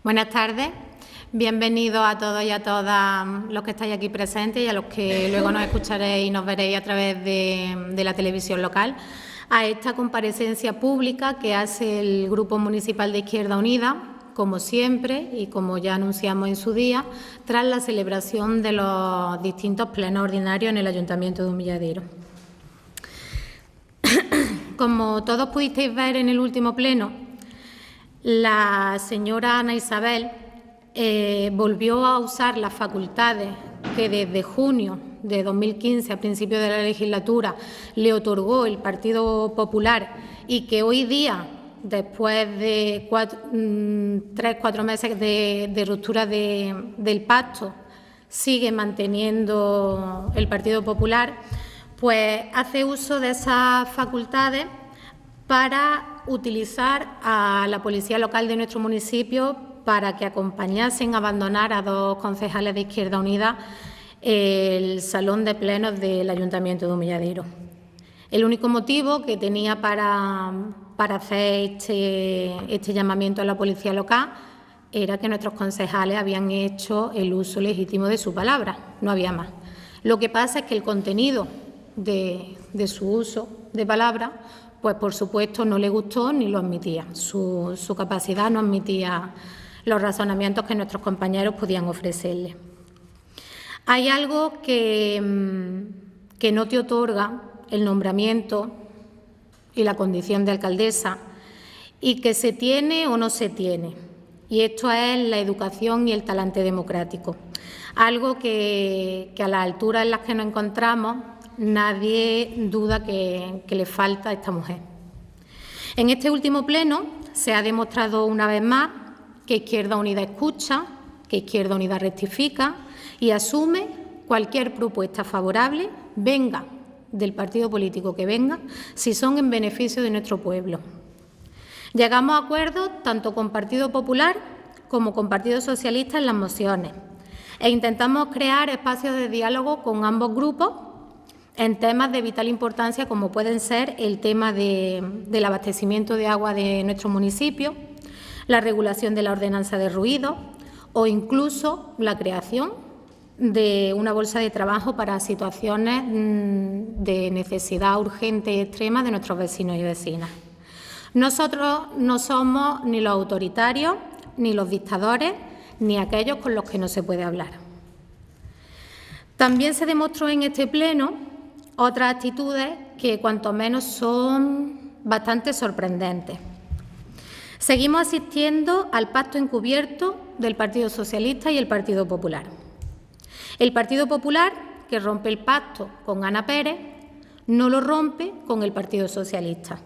Buenas tardes, bienvenidos a todos y a todas los que estáis aquí presentes y a los que luego nos escucharéis y nos veréis a través de la televisión local a esta comparecencia pública que hace el Grupo Municipal de Izquierda Unida, como siempre y como ya anunciamos en su día, tras la celebración de los distintos plenos ordinarios en el Ayuntamiento de Humilladero. Como todos pudisteis ver en el último pleno, la señora Ana Isabel volvió a usar las facultades que desde junio de 2015, a principio de la legislatura, le otorgó el Partido Popular y que hoy día, después de 3-4 meses de ruptura del pacto, sigue manteniendo el Partido Popular, pues hace uso de esas facultades para utilizar a la policía local de nuestro municipio para que acompañasen a abandonar a 2 concejales de Izquierda Unida el salón de plenos del Ayuntamiento de Humilladero. El único motivo que tenía para hacer este llamamiento a la policía local era que nuestros concejales habían hecho el uso legítimo de su palabra, no había más. Lo que pasa es que el contenido de su uso de palabra, pues por supuesto no le gustó ni lo admitía. Su capacidad no admitía los razonamientos que nuestros compañeros podían ofrecerle. Hay algo que no te otorga el nombramiento y la condición de alcaldesa y que se tiene o no se tiene. Y esto es la educación y el talante democrático. Algo que a las alturas en las que nos encontramos nadie duda que le falta a esta mujer. En este último pleno se ha demostrado una vez más que Izquierda Unida escucha, que Izquierda Unida rectifica y asume cualquier propuesta favorable, venga del partido político que venga, si son en beneficio de nuestro pueblo. Llegamos a acuerdos tanto con Partido Popular como con Partido Socialista en las mociones e intentamos crear espacios de diálogo con ambos grupos en temas de vital importancia como pueden ser el tema del abastecimiento de agua de nuestro municipio, la regulación de la ordenanza de ruido o incluso la creación de una bolsa de trabajo para situaciones de necesidad urgente y extrema de nuestros vecinos y vecinas. Nosotros no somos ni los autoritarios, ni los dictadores, ni aquellos con los que no se puede hablar. También se demostró en este pleno otras actitudes que cuanto menos son bastante sorprendentes. Seguimos asistiendo al pacto encubierto del Partido Socialista y el Partido Popular. El Partido Popular, que rompe el pacto con Ana Pérez, no lo rompe con el Partido Socialista.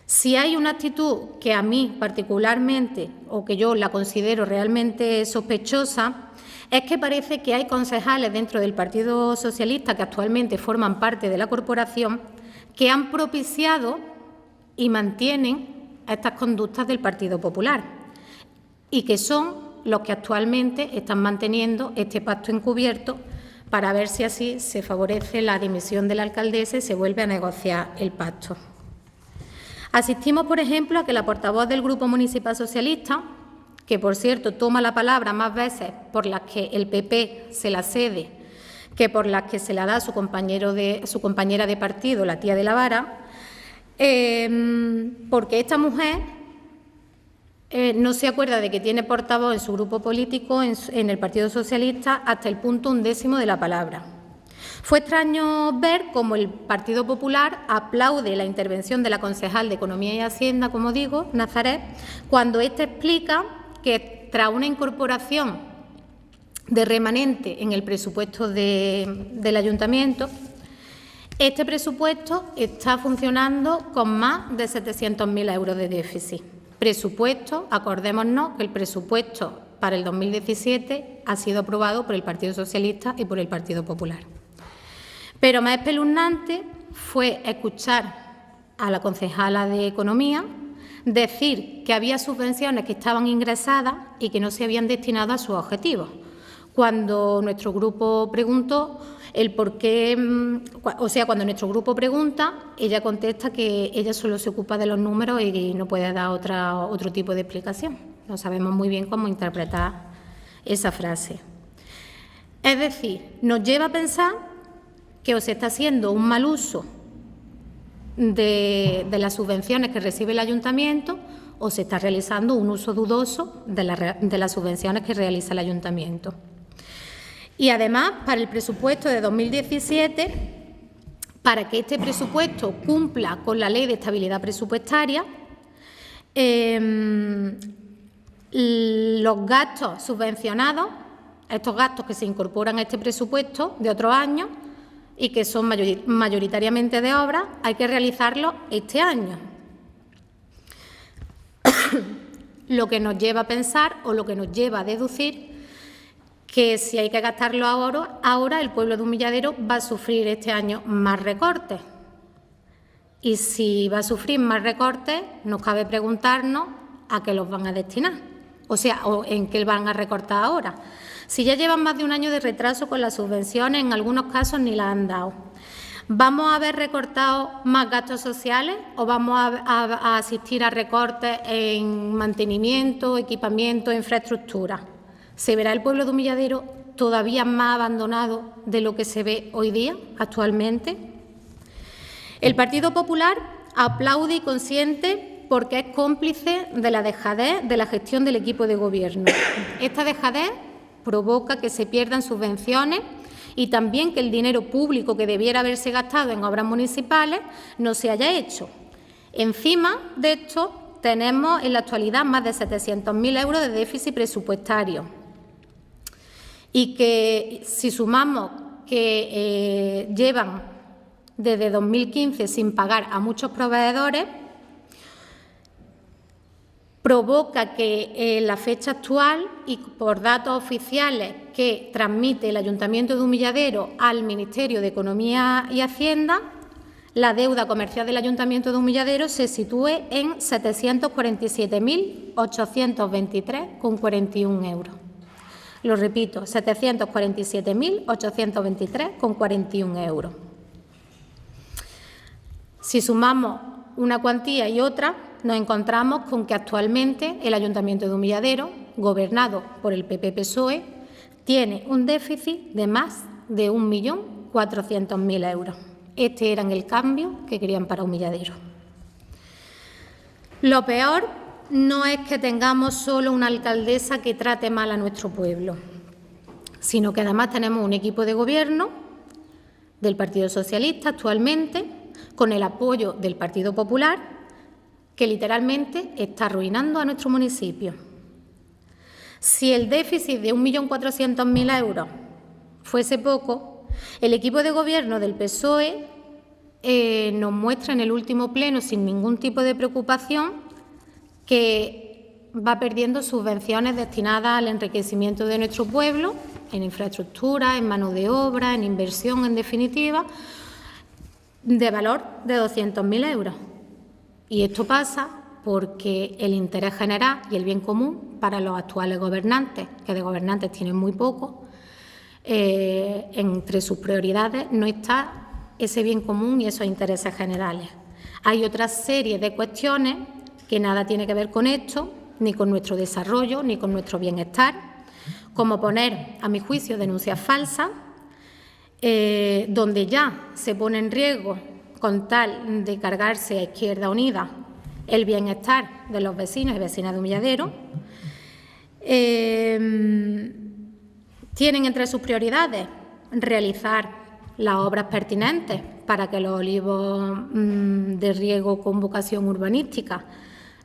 Si hay una actitud que a mí particularmente, o que yo la considero realmente sospechosa, es que parece que hay concejales dentro del Partido Socialista que actualmente forman parte de la corporación que han propiciado y mantienen estas conductas del Partido Popular y que son los que actualmente están manteniendo este pacto encubierto para ver si así se favorece la dimisión de la alcaldesa y se vuelve a negociar el pacto. Asistimos, por ejemplo, a que la portavoz del Grupo Municipal Socialista, que por cierto toma la palabra más veces por las que el PP se la cede que por las que se la da a su compañera de partido, la tía de la vara, porque esta mujer no se acuerda de que tiene portavoz en su grupo político en el Partido Socialista hasta el punto 1º de la palabra. Fue extraño ver cómo el Partido Popular aplaude la intervención de la concejal de Economía y Hacienda, como digo, Nazaret, cuando ésta explica que tras una incorporación de remanente en el presupuesto del Ayuntamiento, este presupuesto está funcionando con más de 700.000 euros de déficit. Presupuesto, acordémonos que el presupuesto para el 2017 ha sido aprobado por el Partido Socialista y por el Partido Popular. Pero más espeluznante fue escuchar a la concejala de Economía decir que había subvenciones que estaban ingresadas y que no se habían destinado a sus objetivos. Cuando nuestro grupo preguntó el por qué, cuando nuestro grupo pregunta, ella contesta que ella solo se ocupa de los números y no puede dar otro tipo de explicación. No sabemos muy bien cómo interpretar esa frase. Es decir, nos lleva a pensar que o se está haciendo un mal uso de las subvenciones que recibe el ayuntamiento o se está realizando un uso dudoso de las subvenciones que realiza el ayuntamiento. Y además, para el presupuesto de 2017, para que este presupuesto cumpla con la Ley de Estabilidad Presupuestaria, los gastos subvencionados, estos gastos que se incorporan a este presupuesto de otros años y que son mayoritariamente de obras, hay que realizarlos este año. Lo que nos lleva a pensar o lo que nos lleva a deducir que si hay que gastarlo ahora el pueblo de Humilladero va a sufrir este año más recortes. Y si va a sufrir más recortes, nos cabe preguntarnos a qué los van a destinar, o en qué van a recortar ahora. Si ya llevan más de un año de retraso con las subvenciones, en algunos casos ni las han dado. ¿Vamos a haber recortado más gastos sociales o vamos a asistir a recortes en mantenimiento, equipamiento, infraestructura? ¿Se verá el pueblo de Humilladero todavía más abandonado de lo que se ve hoy día, actualmente? El Partido Popular aplaude y consiente porque es cómplice de la dejadez de la gestión del equipo de gobierno. Esta dejadez provoca que se pierdan subvenciones y también que el dinero público que debiera haberse gastado en obras municipales no se haya hecho. Encima de esto, tenemos en la actualidad más de 700.000 euros de déficit presupuestario. Y que si sumamos que llevan desde 2015 sin pagar a muchos proveedores, provoca que en la fecha actual y por datos oficiales que transmite el Ayuntamiento de Humilladero al Ministerio de Economía y Hacienda, la deuda comercial del Ayuntamiento de Humilladero se sitúe en 747.823,41 euros. Lo repito, 747.823,41 euros. Si sumamos una cuantía y otra, nos encontramos con que actualmente el Ayuntamiento de Humilladero, gobernado por el PP-PSOE, tiene un déficit de más de 1.400.000 euros. Este era el cambio que querían para Humilladero. Lo peor no es que tengamos solo una alcaldesa que trate mal a nuestro pueblo, sino que además tenemos un equipo de gobierno del Partido Socialista actualmente, con el apoyo del Partido Popular, que literalmente está arruinando a nuestro municipio. Si el déficit de 1.400.000 euros fuese poco, el equipo de gobierno del PSOE nos muestra en el último pleno, sin ningún tipo de preocupación, que va perdiendo subvenciones destinadas al enriquecimiento de nuestro pueblo, en infraestructura, en mano de obra, en inversión, en definitiva, de valor de 200.000 euros. Y esto pasa porque el interés general y el bien común para los actuales gobernantes, que de gobernantes tienen muy poco, entre sus prioridades no está ese bien común y esos intereses generales. Hay otra serie de cuestiones que nada tiene que ver con esto, ni con nuestro desarrollo, ni con nuestro bienestar, como poner, a mi juicio, denuncias falsas, donde ya se pone en riesgo, con tal de cargarse a Izquierda Unida, el bienestar de los vecinos y vecinas de Humilladero. Tienen entre sus prioridades realizar las obras pertinentes para que los olivos de riego con vocación urbanística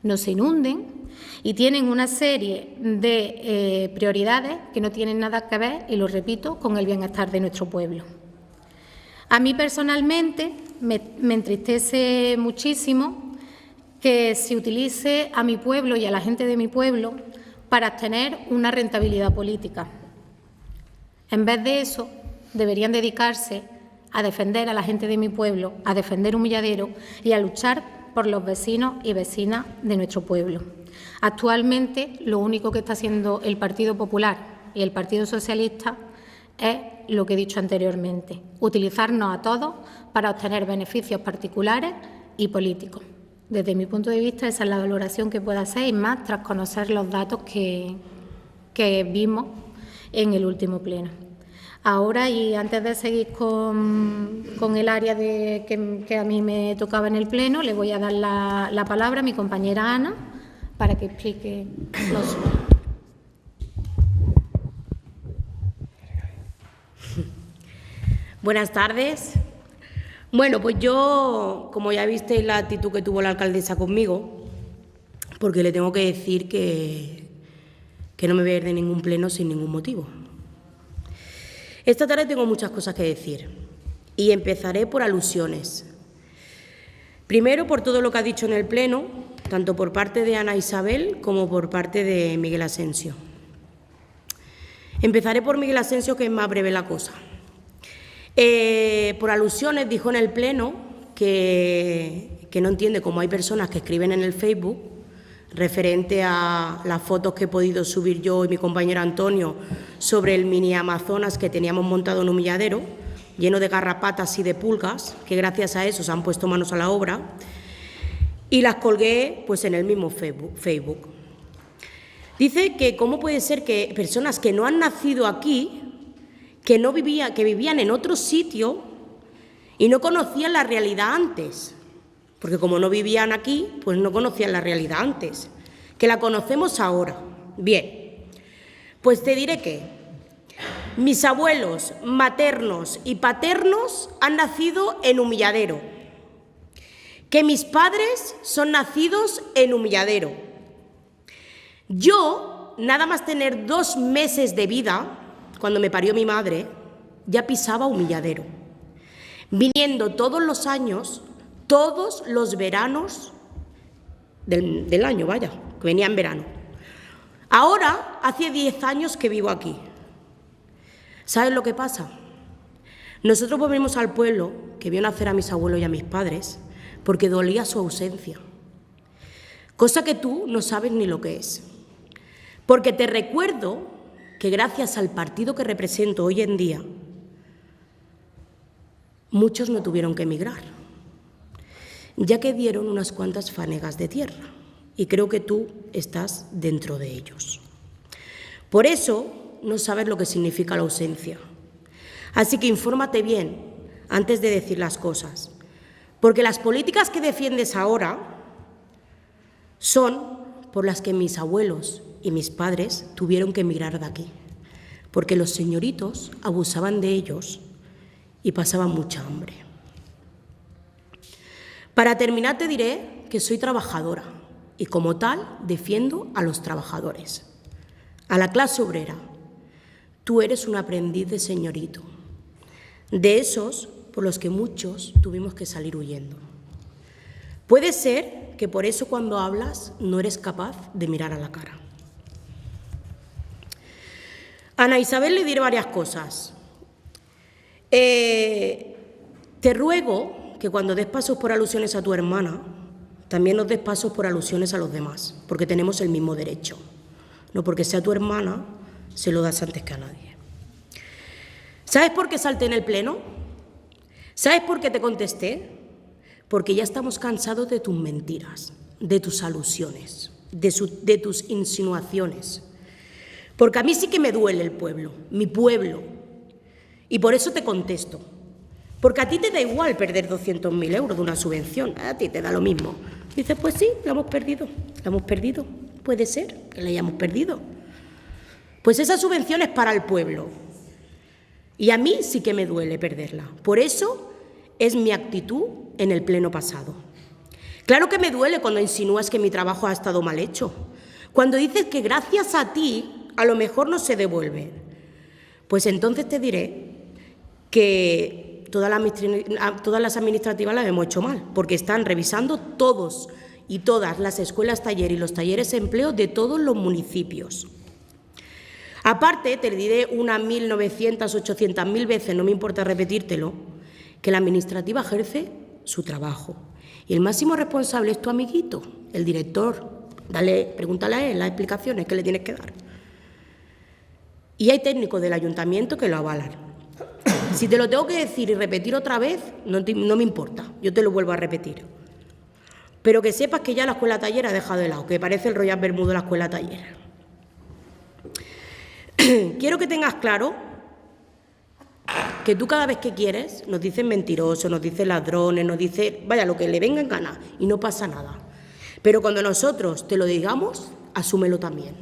no se inunden, y tienen una serie de prioridades que no tienen nada que ver, y lo repito, con el bienestar de nuestro pueblo. A mí personalmente me entristece muchísimo que se utilice a mi pueblo y a la gente de mi pueblo para obtener una rentabilidad política. En vez de eso, deberían dedicarse a defender a la gente de mi pueblo, a defender Humilladero y a luchar por los vecinos y vecinas de nuestro pueblo. Actualmente, lo único que está haciendo el Partido Popular y el Partido Socialista es lo que he dicho anteriormente, utilizarnos a todos para obtener beneficios particulares y políticos. Desde mi punto de vista, esa es la valoración que puedo hacer, y más tras conocer los datos que vimos en el último pleno. Ahora, y antes de seguir con el área que a mí me tocaba en el pleno, le voy a dar la palabra a mi compañera Ana para que explique lo suyo. Buenas tardes. Bueno, pues yo, como ya visteis la actitud que tuvo la alcaldesa conmigo, porque le tengo que decir que no me voy a ir de ningún pleno sin ningún motivo. Esta tarde tengo muchas cosas que decir y empezaré por alusiones. Primero, por todo lo que ha dicho en el pleno, tanto por parte de Ana Isabel como por parte de Miguel Asensio. Empezaré por Miguel Asensio, que es más breve la cosa. Por alusiones, dijo en el pleno que no entiende cómo hay personas que escriben en el Facebook referente a las fotos que he podido subir yo y mi compañero Antonio sobre el mini Amazonas que teníamos montado en un humilladero, lleno de garrapatas y de pulgas, que gracias a eso se han puesto manos a la obra, y las colgué pues en el mismo Facebook. Dice que cómo puede ser que personas que no han nacido aquí, que vivían en otro sitio y no conocían la realidad antes, porque como no vivían aquí, pues no conocían la realidad antes, que la conocemos ahora. Bien, pues te diré que mis abuelos maternos y paternos han nacido en Humilladero, que mis padres son nacidos en Humilladero. Yo, nada más tener 2 meses de vida, cuando me parió mi madre, ya pisaba Humilladero, viniendo todos los años, todos los veranos del año, vaya, que venía en verano. Ahora, hace 10 años que vivo aquí. ¿Sabes lo que pasa? Nosotros volvimos al pueblo que vio nacer a mis abuelos y a mis padres porque dolía su ausencia, cosa que tú no sabes ni lo que es. Porque te recuerdo que gracias al partido que represento hoy en día, muchos no tuvieron que emigrar, ya que dieron unas cuantas fanegas de tierra, y creo que tú estás dentro de ellos. Por eso no sabes lo que significa la ausencia. Así que infórmate bien antes de decir las cosas, porque las políticas que defiendes ahora son por las que mis abuelos y mis padres tuvieron que emigrar de aquí, porque los señoritos abusaban de ellos y pasaban mucha hambre. Para terminar te diré que soy trabajadora y como tal defiendo a los trabajadores, a la clase obrera. Tú eres un aprendiz de señorito, de esos por los que muchos tuvimos que salir huyendo. Puede ser que por eso cuando hablas no eres capaz de mirar a la cara. A Ana Isabel le diré varias cosas. Te ruego que cuando des pasos por alusiones a tu hermana, también nos des pasos por alusiones a los demás, porque tenemos el mismo derecho. No porque sea tu hermana, se lo das antes que a nadie. ¿Sabes por qué salté en el pleno? ¿Sabes por qué te contesté? Porque ya estamos cansados de tus mentiras, de tus alusiones, de tus insinuaciones. Porque a mí sí que me duele el pueblo, mi pueblo. Y por eso te contesto. Porque a ti te da igual perder 200.000 euros de una subvención, a ti te da lo mismo. Dices, pues sí, la hemos perdido. Puede ser que la hayamos perdido. Pues esa subvención es para el pueblo. Y a mí sí que me duele perderla. Por eso es mi actitud en el pleno pasado. Claro que me duele cuando insinúas que mi trabajo ha estado mal hecho. Cuando dices que gracias a ti a lo mejor no se devuelve. Pues entonces te diré que todas las administrativas las hemos hecho mal, porque están revisando todos y todas las escuelas taller y los talleres de empleo de todos los municipios. Aparte, te diré unas 1.900, 800.000 veces, no me importa repetírtelo, que la administrativa ejerce su trabajo. Y el máximo responsable es tu amiguito, el director. Pregúntale a él las explicaciones que le tienes que dar. Y hay técnicos del ayuntamiento que lo avalan. Si te lo tengo que decir y repetir otra vez, no me importa, yo te lo vuelvo a repetir. Pero que sepas que ya la escuela taller ha dejado de lado, que parece el Royal Bermudo de la escuela taller. Quiero que tengas claro que tú cada vez que quieres nos dices mentirosos, nos dices ladrones, nos dices, vaya, lo que le venga en gana y no pasa nada. Pero cuando nosotros te lo digamos, asúmelo también.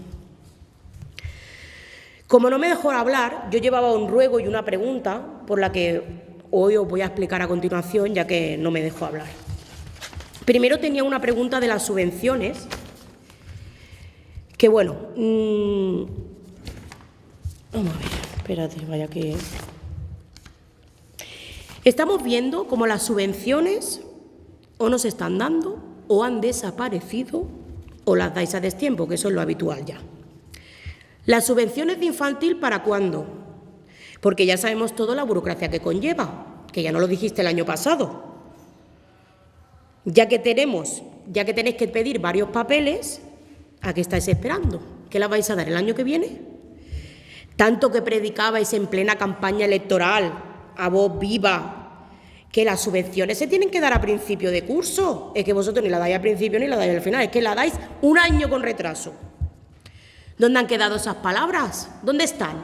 Como no me dejó hablar, yo llevaba un ruego y una pregunta por la que hoy os voy a explicar a continuación, ya que no me dejó hablar. Primero tenía una pregunta de las subvenciones, que bueno, vamos a ver, espérate, vaya que... Estamos viendo cómo las subvenciones o no se están dando, o han desaparecido, o las dais a destiempo, que eso es lo habitual ya. ¿Las subvenciones de infantil para cuándo? Porque ya sabemos todo la burocracia que conlleva, que ya no lo dijiste el año pasado. Ya que tenéis que pedir varios papeles, ¿a qué estáis esperando? ¿Qué la vais a dar el año que viene? Tanto que predicabais en plena campaña electoral, a voz viva, que las subvenciones se tienen que dar a principio de curso. Es que vosotros ni la dais al principio ni la dais al final, es que la dais un año con retraso. ¿Dónde han quedado esas palabras? ¿Dónde están?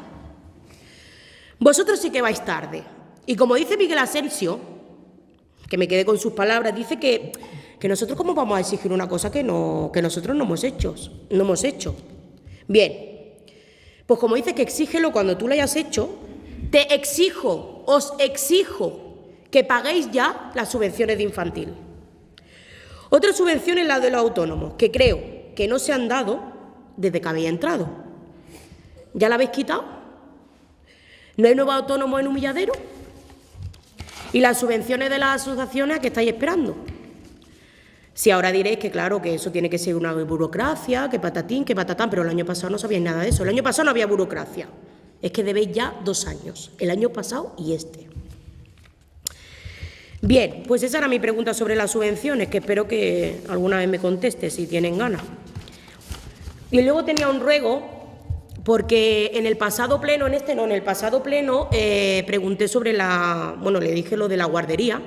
Vosotros sí que vais tarde. Y como dice Miguel Asensio, que me quedé con sus palabras, dice que nosotros cómo vamos a exigir una cosa que nosotros no hemos hecho. Bien, pues como dice que exígelo cuando tú lo hayas hecho, os exijo que paguéis ya las subvenciones de infantil. Otra subvención es la de los autónomos, que creo que no se han dado desde que habéis entrado. ¿Ya la habéis quitado? ¿No hay nuevos autónomos en Humilladero? ¿Y las subvenciones de las asociaciones a qué estáis esperando? Si ahora diréis que claro, que eso tiene que ser una burocracia, que patatín, que patatán, pero el año pasado no sabíais nada de eso. El año pasado no había burocracia. Es que debéis ya 2 años, el año pasado y este. Bien, pues esa era mi pregunta sobre las subvenciones, que espero que alguna vez me conteste si tienen ganas. Y luego tenía un ruego, porque en el pasado pleno, en el pasado pleno pregunté sobre le dije lo de la guardería,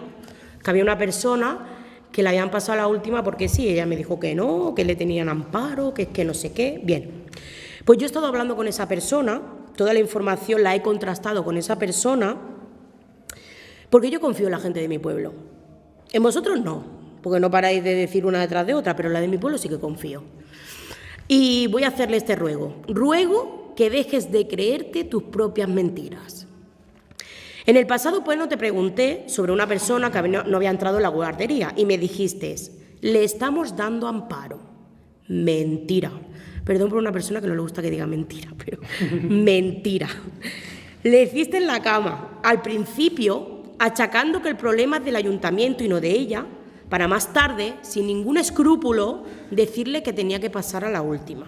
que había una persona que le habían pasado la última porque sí, ella me dijo que no, que le tenían amparo, que es que no sé qué. Bien, pues yo he estado hablando con esa persona, toda la información la he contrastado con esa persona, porque yo confío en la gente de mi pueblo. En vosotros no, porque no paráis de decir una detrás de otra, pero en la de mi pueblo sí que confío. Y voy a hacerle este ruego. Ruego que dejes de creerte tus propias mentiras. En el pasado pleno te pregunté sobre una persona que no había entrado en la guardería y me dijiste, le estamos dando amparo. Mentira. Perdón por una persona que no le gusta que diga mentira, pero mentira. Le hiciste en la cama, al principio, achacando que el problema es del ayuntamiento y no de ella, para más tarde, sin ningún escrúpulo, decirle que tenía que pasar a la última.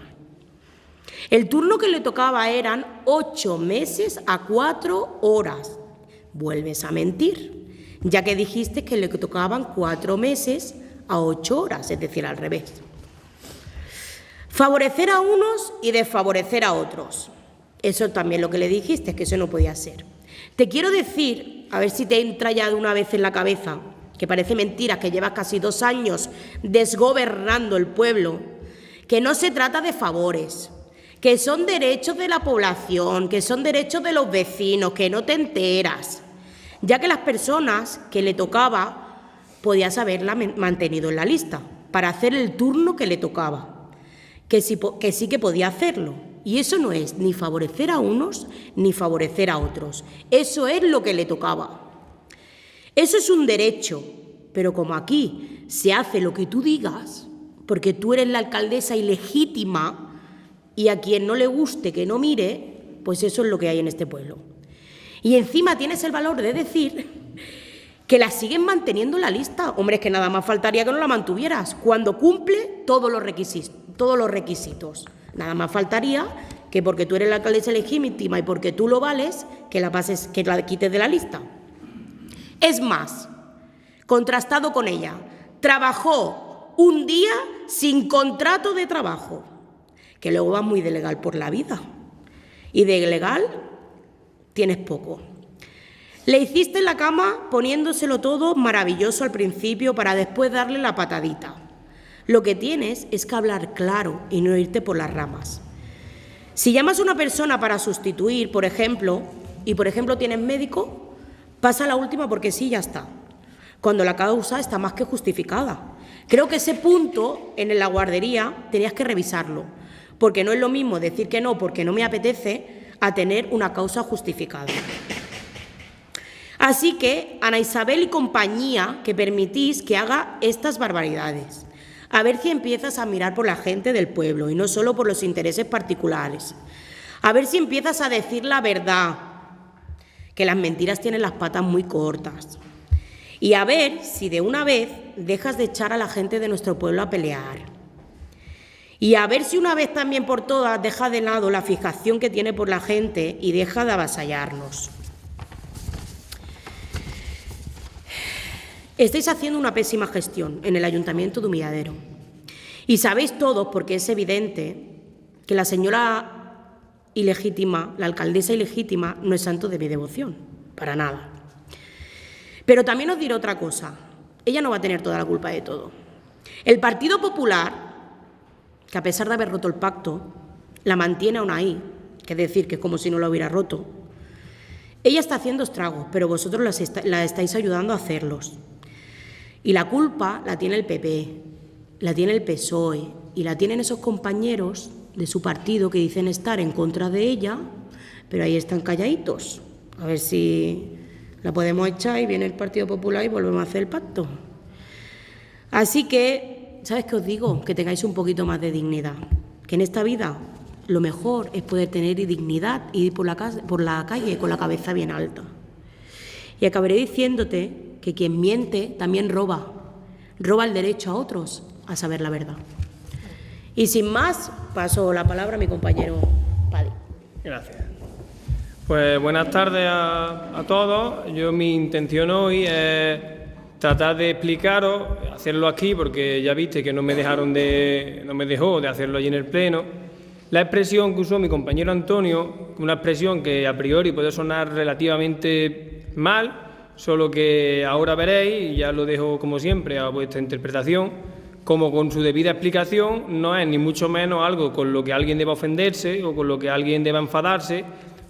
El turno que le tocaba eran 8 meses a 4 horas. Vuelves a mentir, ya que dijiste que le tocaban 4 meses a 8 horas, es decir, al revés. Favorecer a unos y desfavorecer a otros. Eso también lo que le dijiste, que eso no podía ser. Te quiero decir, a ver si te entra ya de una vez en la cabeza, que parece mentira, que llevas casi 2 años desgobernando el pueblo, que no se trata de favores, que son derechos de la población, que son derechos de los vecinos, que no te enteras, ya que las personas que le tocaba podías haberla mantenido en la lista para hacer el turno que le tocaba, que sí que podía hacerlo. Y eso no es ni favorecer a unos ni favorecer a otros. Eso es lo que le tocaba. Eso es un derecho, pero como aquí se hace lo que tú digas, porque tú eres la alcaldesa ilegítima y a quien no le guste que no mire, pues eso es lo que hay en este pueblo. Y encima tienes el valor de decir que la siguen manteniendo en la lista. Hombre, es que nada más faltaría que no la mantuvieras, cuando cumple todos los requisitos. Nada más faltaría que porque tú eres la alcaldesa legítima y porque tú lo vales, que la quites de la lista. Es más, contrastado con ella, trabajó un día sin contrato de trabajo, que luego va muy de legal por la vida. Y de legal tienes poco. Le hiciste en la cama poniéndoselo todo maravilloso al principio para después darle la patadita. Lo que tienes es que hablar claro y no irte por las ramas. Si llamas a una persona para sustituir, por ejemplo, y por ejemplo tienes médico, pasa la última porque sí, ya está. Cuando la causa está más que justificada. Creo que ese punto en la guardería tenías que revisarlo, porque no es lo mismo decir que no porque no me apetece a tener una causa justificada. Así que, Ana Isabel y compañía, que permitís que haga estas barbaridades. A ver si empiezas a mirar por la gente del pueblo y no solo por los intereses particulares. A ver si empiezas a decir la verdad, que las mentiras tienen las patas muy cortas. Y a ver si de una vez dejas de echar a la gente de nuestro pueblo a pelear. Y a ver si una vez también por todas deja de lado la fijación que tiene por la gente y deja de avasallarnos. Estáis haciendo una pésima gestión en el Ayuntamiento de Humilladero. Y sabéis todos, porque es evidente, que la señora ilegítima, la alcaldesa ilegítima, no es santo de mi devoción, para nada. Pero también os diré otra cosa, ella no va a tener toda la culpa de todo. El Partido Popular, que a pesar de haber roto el pacto, la mantiene aún ahí, que es decir, que es como si no lo hubiera roto, ella está haciendo estragos, pero vosotros la estáis ayudando a hacerlos. Y la culpa la tiene el PP, la tiene el PSOE y la tienen esos compañeros de su partido que dicen estar en contra de ella, pero ahí están calladitos. A ver si la podemos echar y viene el Partido Popular y volvemos a hacer el pacto. Así que, ¿sabes qué os digo? Que tengáis un poquito más de dignidad. Que en esta vida lo mejor es poder tener dignidad y ir por la calle con la cabeza bien alta. Y acabaré diciéndote que quien miente también roba el derecho a otros a saber la verdad. Y sin más, paso la palabra a mi compañero Paddy. Gracias. Pues buenas tardes a todos. Mi intención hoy es tratar de explicaros, hacerlo aquí porque ya viste que no me dejó de hacerlo allí en el Pleno, la expresión que usó mi compañero Antonio, una expresión que a priori puede sonar relativamente mal, solo que ahora veréis, y ya lo dejo como siempre a vuestra interpretación, como con su debida explicación no es ni mucho menos algo con lo que alguien deba ofenderse o con lo que alguien deba enfadarse,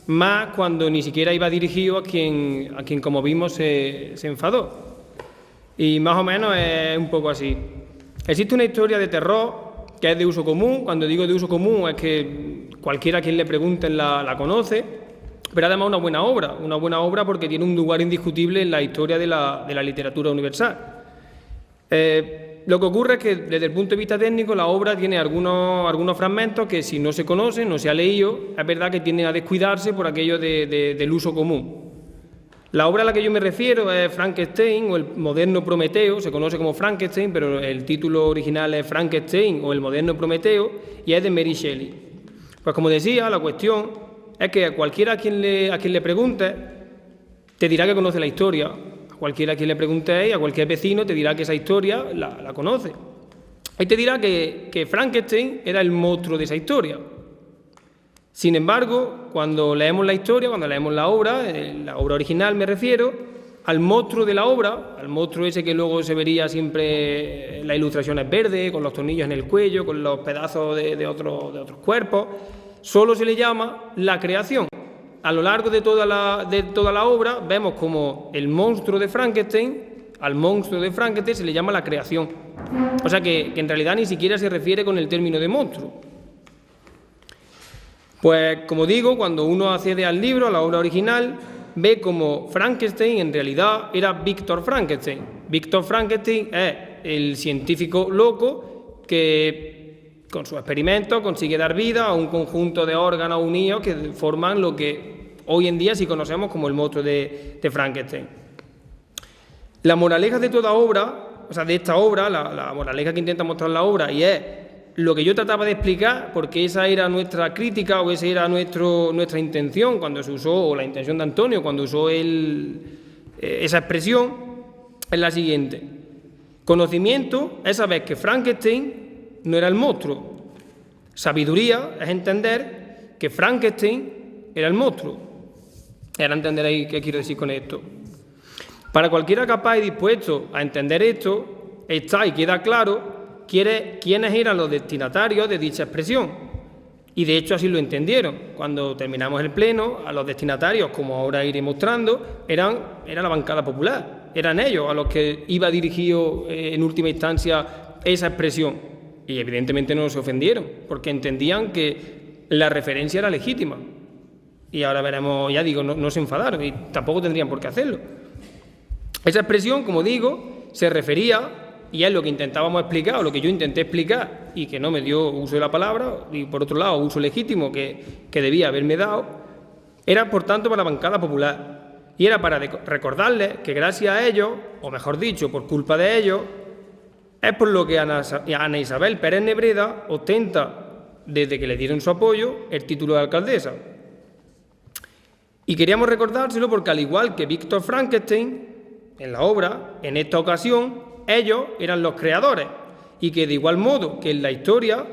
más cuando ni siquiera iba dirigido a quien como vimos se enfadó. Y más o menos es un poco así. Existe una historia de terror que es de uso común. Cuando digo de uso común es que cualquiera a quien le pregunten la conoce, pero además una buena obra porque tiene un lugar indiscutible en la historia de la literatura universal. Lo que ocurre es que desde el punto de vista técnico la obra tiene algunos fragmentos que si no se conocen, no se ha leído, es verdad que tienden a descuidarse por aquello del uso común. La obra a la que yo me refiero es Frankenstein o el moderno Prometeo, se conoce como Frankenstein, pero el título original es Frankenstein o el moderno Prometeo y es de Mary Shelley. Pues como decía, la cuestión es que a cualquiera a quien le pregunte te dirá que conoce la historia. A cualquiera a quien le pregunte, a cualquier vecino te dirá que esa historia la conoce. Y te dirá que Frankenstein era el monstruo de esa historia. Sin embargo, cuando leemos la historia, cuando leemos la obra original me refiero, al monstruo de la obra, al monstruo ese que luego se vería siempre en las ilustraciones verdes, con los tornillos en el cuello, con los pedazos de otros cuerpos, solo se le llama la creación. A lo largo de toda la obra vemos como el monstruo de Frankenstein, al monstruo de Frankenstein se le llama la creación. O sea que en realidad ni siquiera se refiere con el término de monstruo. Pues como digo, cuando uno accede al libro, a la obra original, ve como Frankenstein en realidad era Víctor Frankenstein. Víctor Frankenstein es el científico loco que con sus experimentos consigue dar vida a un conjunto de órganos unidos que forman lo que hoy en día sí conocemos como el monstruo de Frankenstein. La moraleja de toda obra, o sea, de esta obra, la moraleja que intenta mostrar la obra, y es lo que yo trataba de explicar, porque esa era nuestra crítica o esa era nuestra intención cuando se usó, o la intención de Antonio cuando usó esa expresión, es la siguiente. Conocimiento es saber que Frankenstein no era el monstruo. Sabiduría es entender que Frankenstein era el monstruo. Y ahora entenderéis qué quiero decir con esto. Para cualquiera capaz y dispuesto a entender esto, está y queda claro quiénes eran los destinatarios de dicha expresión. Y de hecho así lo entendieron. Cuando terminamos el pleno, a los destinatarios, como ahora iré mostrando, era la bancada popular. Eran ellos a los que iba dirigido en última instancia esa expresión. Y evidentemente no se ofendieron, porque entendían que la referencia era legítima. Y ahora veremos, ya digo, no se enfadaron y tampoco tendrían por qué hacerlo. Esa expresión, como digo, se refería, y es lo que intentábamos explicar, o lo que yo intenté explicar, y que no me dio uso de la palabra, y por otro lado, uso legítimo que debía haberme dado, era, por tanto, para la bancada popular. Y era para recordarles que gracias a ellos, o mejor dicho, por culpa de ellos, es por lo que Ana Isabel Pérez Nebreda ostenta, desde que le dieron su apoyo, el título de alcaldesa. Y queríamos recordárselo porque, al igual que Víctor Frankenstein, en la obra, en esta ocasión, ellos eran los creadores, y que de igual modo que en la historia,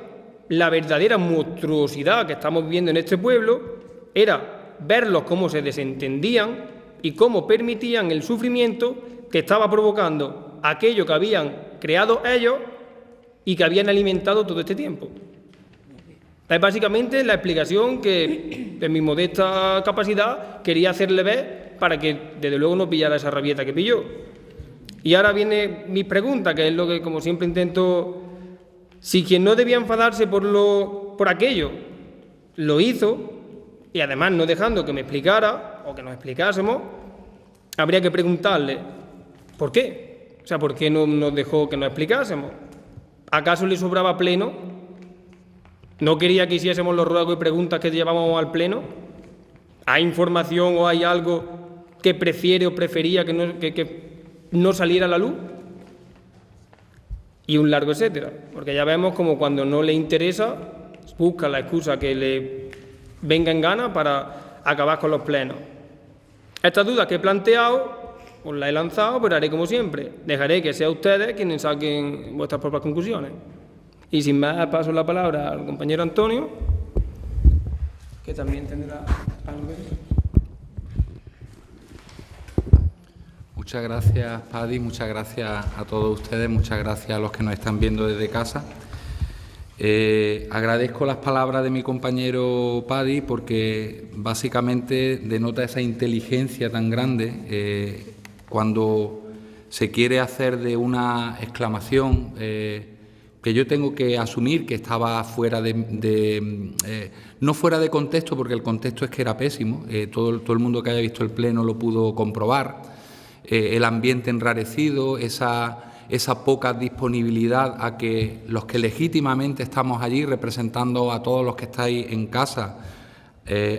la verdadera monstruosidad que estamos viviendo en este pueblo era verlos cómo se desentendían y cómo permitían el sufrimiento que estaba provocando aquello que habían creado ellos y que habían alimentado todo este tiempo. Es básicamente la explicación que, de mi modesta capacidad, quería hacerle ver para que, desde luego, no pillara esa rabieta que pilló. Y ahora viene mi pregunta, que es lo que, como siempre, intento. Si quien no debía enfadarse por aquello lo hizo, y además no dejando que me explicara o que nos explicásemos, habría que preguntarle ¿por qué? O sea, ¿por qué no nos dejó que nos explicásemos? ¿Acaso le sobraba pleno? ¿No quería que hiciésemos los ruegos y preguntas que llevábamos al pleno? ¿Hay información o hay algo que prefiere o prefería que no saliera a la luz? Y un largo etcétera. Porque ya vemos como cuando no le interesa, busca la excusa que le venga en gana para acabar con los plenos. Estas dudas que he planteado, os las he lanzado, pero haré como siempre. Dejaré que sean ustedes quienes saquen vuestras propias conclusiones. Y sin más, paso la palabra al compañero Antonio, que también tendrá algo que decir. Muchas gracias, Paddy, muchas gracias a todos ustedes, muchas gracias a los que nos están viendo desde casa. Agradezco las palabras de mi compañero Paddy porque básicamente denota esa inteligencia tan grande cuando se quiere hacer de una exclamación que yo tengo que asumir que estaba fuera no fuera de contexto, porque el contexto es que era pésimo, todo el mundo que haya visto el pleno lo pudo comprobar, el ambiente enrarecido, esa poca disponibilidad a que los que legítimamente estamos allí representando a todos los que estáis en casa,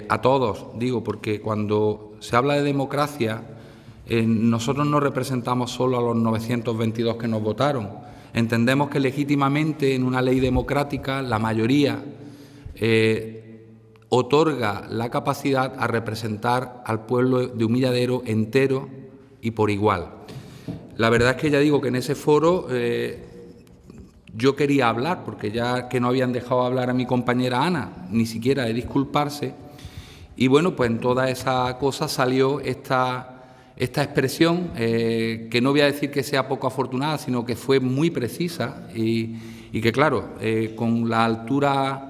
a todos, digo, porque cuando se habla de democracia, nosotros no representamos solo a los 922 que nos votaron. Entendemos que legítimamente en una ley democrática la mayoría otorga la capacidad a representar al pueblo de Humilladero entero y por igual. La verdad es que ya digo que en ese foro yo quería hablar, porque ya que no habían dejado hablar a mi compañera Ana, ni siquiera de disculparse, y bueno, pues en toda esa cosa salió esta expresión, que no voy a decir que sea poco afortunada, sino que fue muy precisa y que, claro, con la altura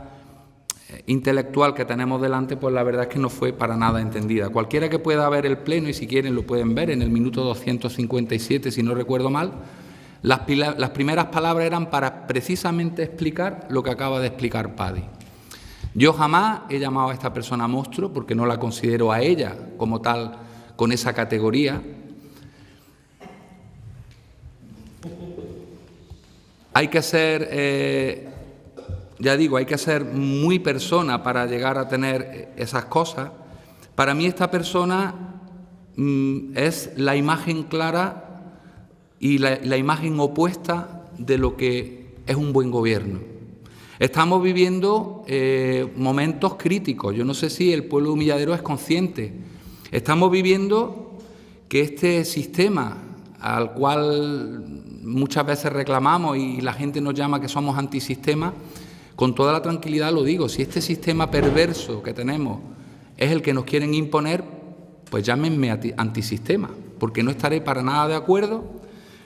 intelectual que tenemos delante, pues la verdad es que no fue para nada entendida. Cualquiera que pueda ver el pleno, y si quieren lo pueden ver, en el minuto 257, si no recuerdo mal, las primeras palabras eran para precisamente explicar lo que acaba de explicar Paddy. Yo jamás he llamado a esta persona monstruo, porque no la considero a ella como tal, con esa categoría. Hay que ser, ya digo, hay que ser muy persona para llegar a tener esas cosas. Para mí esta persona es la imagen clara y la imagen opuesta de lo que es un buen gobierno. Estamos viviendo momentos críticos. Yo no sé si el pueblo de Humilladero es consciente. Estamos viviendo que este sistema al cual muchas veces reclamamos y la gente nos llama que somos antisistema, con toda la tranquilidad lo digo, si este sistema perverso que tenemos es el que nos quieren imponer, pues llámenme antisistema, porque no estaré para nada de acuerdo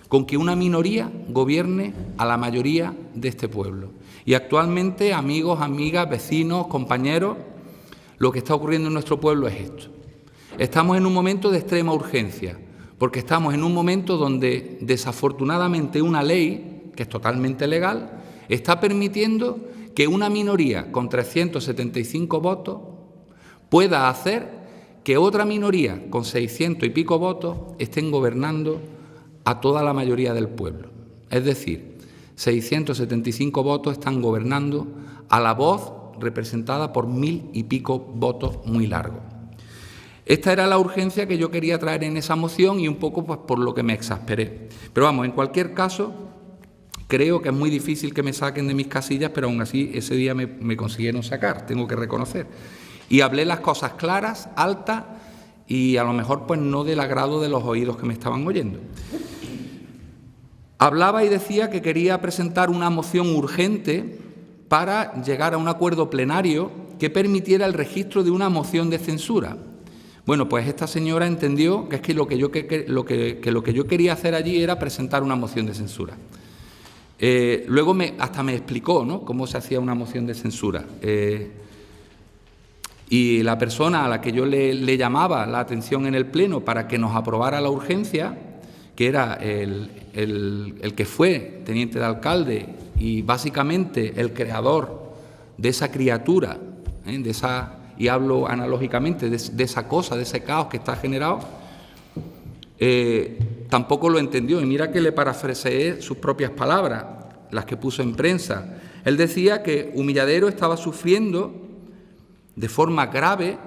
con que una minoría gobierne a la mayoría de este pueblo. Y actualmente, amigos, amigas, vecinos, compañeros, lo que está ocurriendo en nuestro pueblo es esto. Estamos en un momento de extrema urgencia, porque estamos en un momento donde, desafortunadamente, una ley, que es totalmente legal, está permitiendo que una minoría con 375 votos pueda hacer que otra minoría con 600 y pico votos estén gobernando a toda la mayoría del pueblo. Es decir, 675 votos están gobernando a la voz representada por 1000 y pico votos muy largos. Esta era la urgencia que yo quería traer en esa moción y un poco pues, por lo que me exasperé. Pero vamos, en cualquier caso, creo que es muy difícil que me saquen de mis casillas, pero aún así ese día me consiguieron sacar, tengo que reconocer. Y hablé las cosas claras, altas y a lo mejor pues no del agrado de los oídos que me estaban oyendo. Hablaba y decía que quería presentar una moción urgente para llegar a un acuerdo plenario que permitiera el registro de una moción de censura. Bueno, pues esta señora entendió que es que lo que yo quería hacer allí era presentar una moción de censura. Luego hasta me explicó, ¿no?, cómo se hacía una moción de censura. Y la persona a la que yo le llamaba la atención en el Pleno para que nos aprobara la urgencia, que era el que fue teniente de alcalde y básicamente el creador de esa criatura, y hablo analógicamente de esa cosa, de ese caos que está generado, tampoco lo entendió. Y mira que le parafraseé sus propias palabras, las que puso en prensa. Él decía que Humilladero estaba sufriendo de forma grave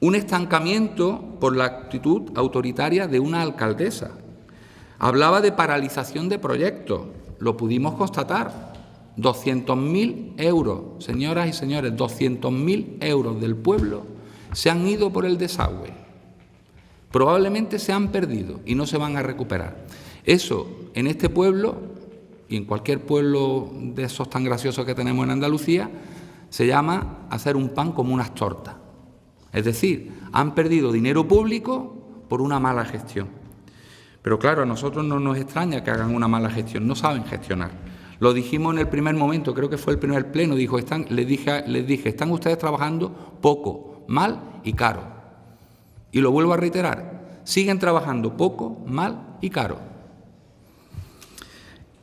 un estancamiento por la actitud autoritaria de una alcaldesa. Hablaba de paralización de proyectos, lo pudimos constatar. 200.000 euros, señoras y señores, 200.000 euros del pueblo se han ido por el desagüe. Probablemente se han perdido y no se van a recuperar. Eso, en este pueblo y en cualquier pueblo de esos tan graciosos que tenemos en Andalucía, se llama hacer un pan como unas tortas. Es decir, han perdido dinero público por una mala gestión. Pero claro, a nosotros no nos extraña que hagan una mala gestión, no saben gestionar. Lo dijimos en el primer momento, creo que fue el primer pleno, les dije, están ustedes trabajando poco, mal y caro. Y lo vuelvo a reiterar, siguen trabajando poco, mal y caro.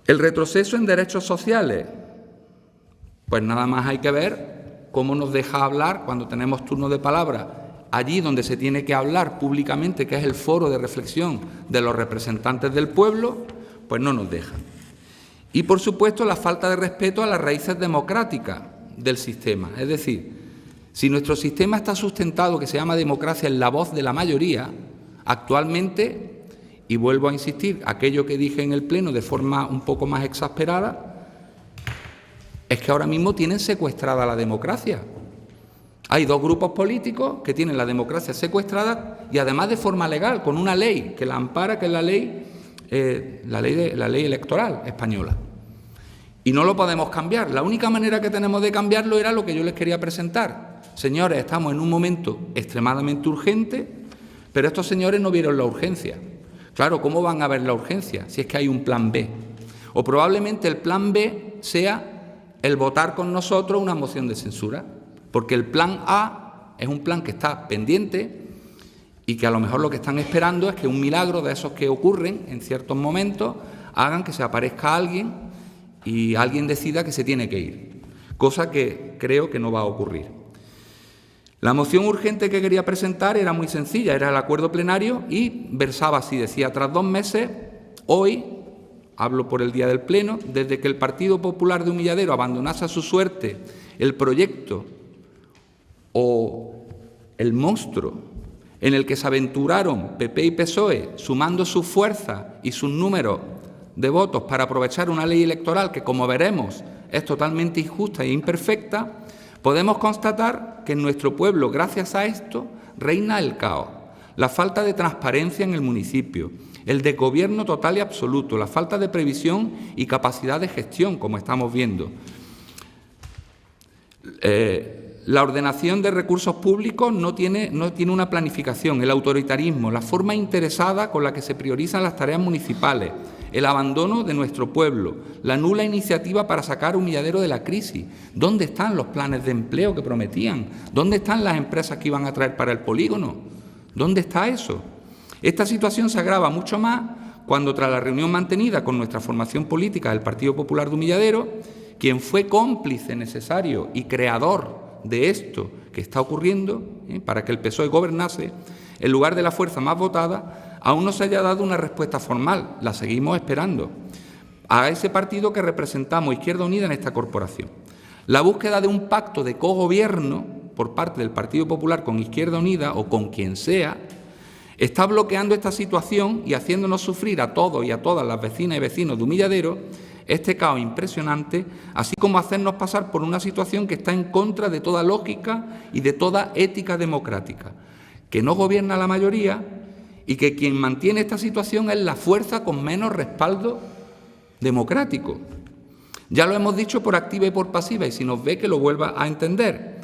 El retroceso en derechos sociales, pues nada más hay que ver cómo nos deja hablar cuando tenemos turno de palabra, allí donde se tiene que hablar públicamente, que es el foro de reflexión de los representantes del pueblo, pues no nos dejan. Y, por supuesto, la falta de respeto a las raíces democráticas del sistema. Es decir, si nuestro sistema está sustentado, que se llama democracia, en la voz de la mayoría, actualmente, y vuelvo a insistir, aquello que dije en el Pleno de forma un poco más exasperada, es que ahora mismo tienen secuestrada la democracia. Hay dos grupos políticos que tienen la democracia secuestrada y, además, de forma legal, con una ley que la ampara, que es la ley electoral española. Y no lo podemos cambiar. La única manera que tenemos de cambiarlo era lo que yo les quería presentar. Señores, estamos en un momento extremadamente urgente, pero estos señores no vieron la urgencia. Claro, ¿cómo van a ver la urgencia si es que hay un plan B? O probablemente el plan B sea el votar con nosotros una moción de censura, porque el plan A es un plan que está pendiente y que a lo mejor lo que están esperando es que un milagro de esos que ocurren en ciertos momentos hagan que se aparezca alguien y alguien decida que se tiene que ir, cosa que creo que no va a ocurrir. La moción urgente que quería presentar era muy sencilla, era el acuerdo plenario y versaba así, decía, tras 2 meses, hoy, hablo por el día del Pleno, desde que el Partido Popular de Humilladero abandonase a su suerte el proyecto o el monstruo en el que se aventuraron PP y PSOE, sumando sus fuerzas y sus números de votos para aprovechar una ley electoral que, como veremos, es totalmente injusta e imperfecta, podemos constatar que en nuestro pueblo, gracias a esto, reina el caos, la falta de transparencia en el municipio, el desgobierno total y absoluto, la falta de previsión y capacidad de gestión, como estamos viendo. La ordenación de recursos públicos no tiene una planificación, el autoritarismo, la forma interesada con la que se priorizan las tareas municipales, el abandono de nuestro pueblo, la nula iniciativa para sacar a Humilladero de la crisis. ¿Dónde están los planes de empleo que prometían? ¿Dónde están las empresas que iban a traer para el polígono? ¿Dónde está eso? Esta situación se agrava mucho más cuando, tras la reunión mantenida con nuestra formación política del Partido Popular de Humilladero, quien fue cómplice necesario y creador de esto que está ocurriendo, para que el PSOE gobernase, en lugar de la fuerza más votada, aún no se haya dado una respuesta formal. La seguimos esperando a ese partido que representamos, Izquierda Unida, en esta corporación. La búsqueda de un pacto de cogobierno por parte del Partido Popular con Izquierda Unida o con quien sea, está bloqueando esta situación y haciéndonos sufrir a todos y a todas las vecinas y vecinos de Humilladero este caos impresionante, así como hacernos pasar por una situación que está en contra de toda lógica y de toda ética democrática, que no gobierna la mayoría y que quien mantiene esta situación es la fuerza con menos respaldo democrático. Ya lo hemos dicho por activa y por pasiva, y si nos ve que lo vuelva a entender.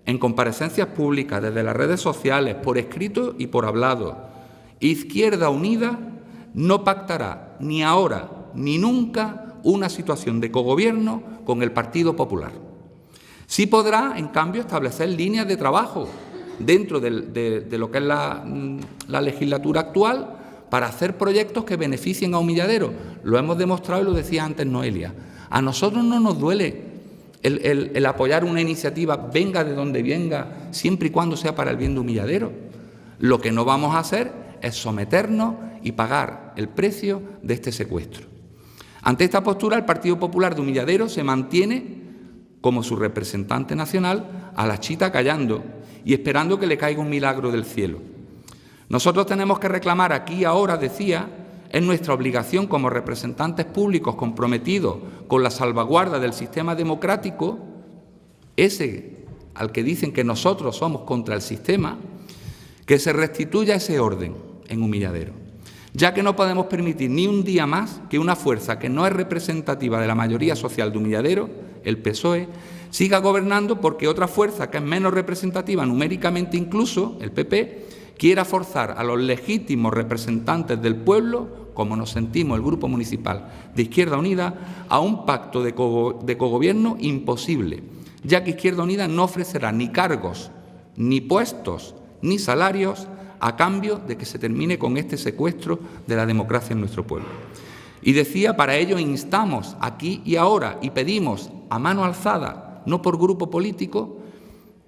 En comparecencias públicas, desde las redes sociales, por escrito y por hablado, Izquierda Unida no pactará ni ahora ni nunca una situación de cogobierno con el Partido Popular. Sí podrá, en cambio, establecer líneas de trabajo dentro de lo que es la legislatura actual para hacer proyectos que beneficien a Humilladero. Lo hemos demostrado y lo decía antes Noelia. A nosotros no nos duele el apoyar una iniciativa, venga de donde venga, siempre y cuando sea para el bien de Humilladero. Lo que no vamos a hacer es someternos y pagar el precio de este secuestro. Ante esta postura, el Partido Popular de Humilladero se mantiene como su representante nacional a la chita callando y esperando que le caiga un milagro del cielo. Nosotros tenemos que reclamar aquí y ahora, decía, es nuestra obligación como representantes públicos comprometidos con la salvaguarda del sistema democrático, ese al que dicen que nosotros somos contra el sistema, que se restituya ese orden en Humilladero, ya que no podemos permitir ni un día más que una fuerza que no es representativa de la mayoría social de Humilladero, el PSOE, siga gobernando porque otra fuerza que es menos representativa numéricamente incluso, el PP, quiera forzar a los legítimos representantes del pueblo, como nos sentimos el Grupo Municipal de Izquierda Unida, a un pacto de cogobierno imposible, ya que Izquierda Unida no ofrecerá ni cargos, ni puestos, ni salarios a cambio de que se termine con este secuestro de la democracia en nuestro pueblo. Y decía, para ello instamos aquí y ahora y pedimos a mano alzada, no por grupo político,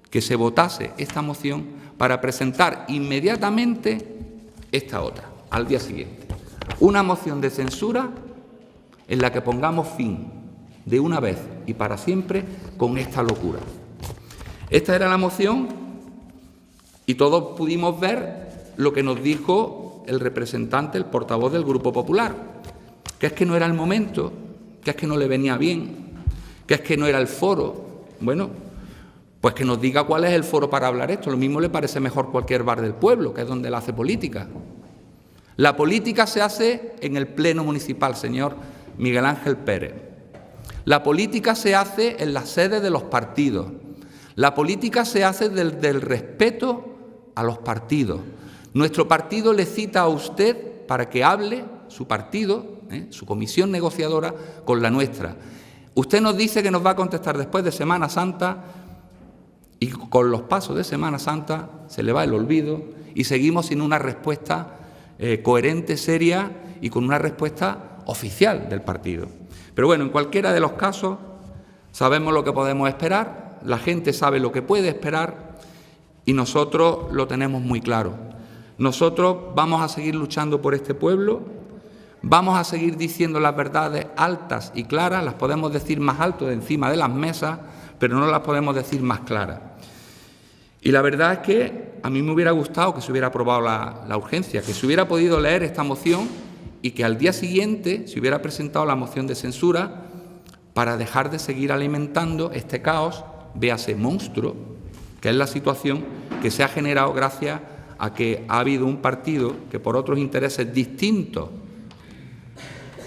que se votase esta moción para presentar inmediatamente esta otra, al día siguiente. Una moción de censura en la que pongamos fin de una vez y para siempre con esta locura. Esta era la moción y todos pudimos ver lo que nos dijo el representante, el portavoz del Grupo Popular, que es que no era el momento, que es que no le venía bien, que es que no era el foro. Bueno, pues que nos diga cuál es el foro para hablar esto. Lo mismo le parece mejor cualquier bar del pueblo, que es donde él hace política. La política se hace en el Pleno Municipal, señor Miguel Ángel Pérez. La política se hace en las sedes de los partidos. La política se hace del respeto a los partidos. Nuestro partido le cita a usted para que hable, su partido, su comisión negociadora, con la nuestra. Usted nos dice que nos va a contestar después de Semana Santa y con los pasos de Semana Santa se le va el olvido y seguimos sin una respuesta coherente, seria y con una respuesta oficial del partido. Pero bueno, en cualquiera de los casos sabemos lo que podemos esperar, la gente sabe lo que puede esperar y nosotros lo tenemos muy claro. Nosotros vamos a seguir luchando por este pueblo, vamos a seguir diciendo las verdades altas y claras, las podemos decir más alto de encima de las mesas, pero no las podemos decir más claras. Y la verdad es que a mí me hubiera gustado que se hubiera aprobado la urgencia, que se hubiera podido leer esta moción y que al día siguiente se hubiera presentado la moción de censura para dejar de seguir alimentando este caos, véase monstruo, que es la situación que se ha generado gracias a que ha habido un partido que por otros intereses distintos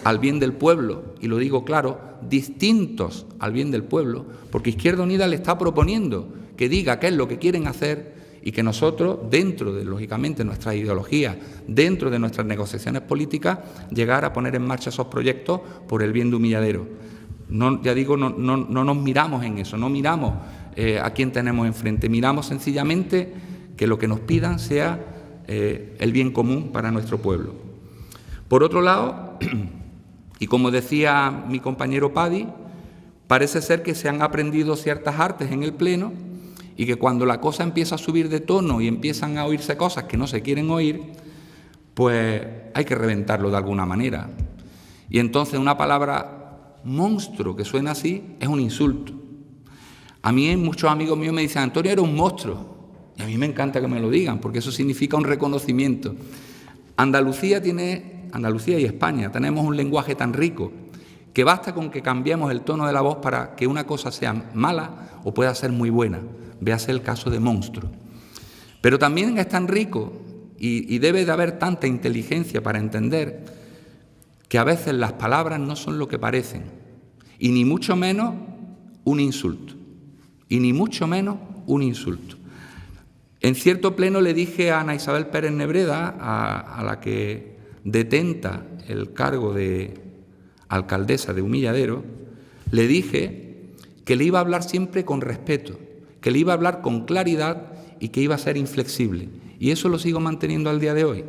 al bien del pueblo, y lo digo claro, distintos al bien del pueblo, porque Izquierda Unida le está proponiendo que diga qué es lo que quieren hacer y que nosotros, dentro de, lógicamente, nuestra ideología, dentro de nuestras negociaciones políticas, llegar a poner en marcha esos proyectos por el bien de Humilladero. No, ya digo, no nos miramos en eso, no miramos a quién tenemos enfrente, miramos sencillamente que lo que nos pidan sea el bien común para nuestro pueblo. Por otro lado, y como decía mi compañero Paddy, parece ser que se han aprendido ciertas artes en el Pleno y que cuando la cosa empieza a subir de tono y empiezan a oírse cosas que no se quieren oír, pues hay que reventarlo de alguna manera. Y entonces una palabra monstruo que suena así es un insulto. A mí muchos amigos míos me dicen, Antonio era un monstruo. Y a mí me encanta que me lo digan, porque eso significa un reconocimiento. Andalucía y España tenemos un lenguaje tan rico que basta con que cambiemos el tono de la voz para que una cosa sea mala o pueda ser muy buena. Véase el caso de monstruo. Pero también es tan rico y debe de haber tanta inteligencia para entender que a veces las palabras no son lo que parecen, y ni mucho menos un insulto. Y ni mucho menos un insulto. En cierto pleno le dije a Ana Isabel Pérez Nebreda, a la que detenta el cargo de alcaldesa de Humilladero, le dije que le iba a hablar siempre con respeto, que le iba a hablar con claridad y que iba a ser inflexible. Y eso lo sigo manteniendo al día de hoy.